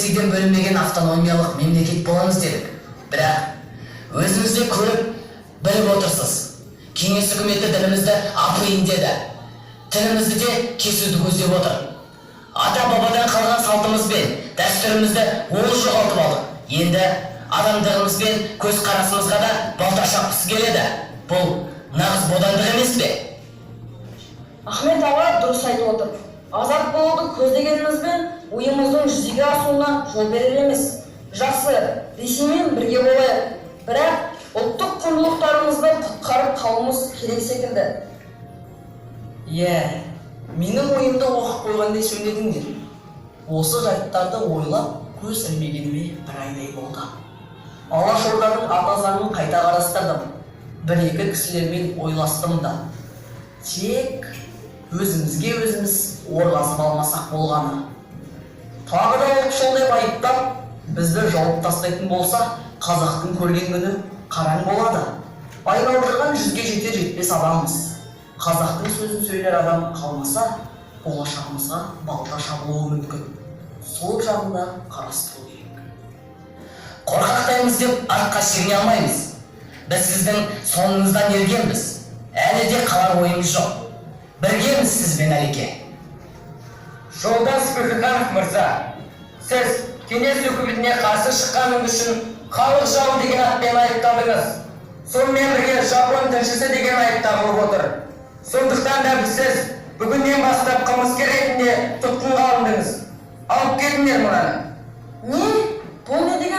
ресейден бөлінбеген автономиялық мемлекет боламыз дедік. Бірақ өзіңіз де көріп, біліп отырсыз. Кеңес үкіметі дінімізді апиын деді. Тілімізді де кесуді көздеп отыр. Ата-бабадан қалған салтымыз бен дәстүрімізді ол жоғалтып алдық. Енді адамдығымыз бен көзқарасымызға да балта шапқысы келеді. Бұл нағыз бодандық емес пе? Ахмет аға дұрыс айтып отыр. Азат болуды көздегенімізбен ойымыздың жүзеге асуына жол берер емес. Жақсы, ресеймен бірге болайық. Бірақ ұлттық құндылықтарымызды құтқарып қалуымыз керек секілді. Иә, менің ойымды оқып қойғандай сөйледіңдер. Осы жайттарды ойлап көз ілмегеніме бір айдай болды. Алашорданың ата заңын қайта қарастырдым. Бір-екі кісілермен ойластым да. Тек өзімізге өзіміз орғазып алмасақ болғаны. Тағы да ұлтшыл деп айыптап, бізді жауып тастайтын болса, қазақтың көрген күні қараң болады. Айналдырған 100-ге жетер жетпес адамымыз. Қазақтың сөзін сөйлер адам қалмаса, болашағымызға балта шабылуы мүмкін. Сол жағында қарастыру керек. Қорқақтаймыз деп артқа шегіне алмаймыз. Біз сіздің соңыңыздан ергенбіз. Әлі де қалар ойымыз жоқ. Біргеміз сізбен Әлеке. Жолдас Бөкетханов мырза, сіз кеңес үкіметіне қарсы шыққаныңыз үшін халық жауы деген атпен айыпталдыңыз. Сонымен бірге жапон тілшісі деген айып тағылып отыр. Сондықтан да сіз бүгіннен бастап қылмыскер ретінде тұтқынға алындыңыз.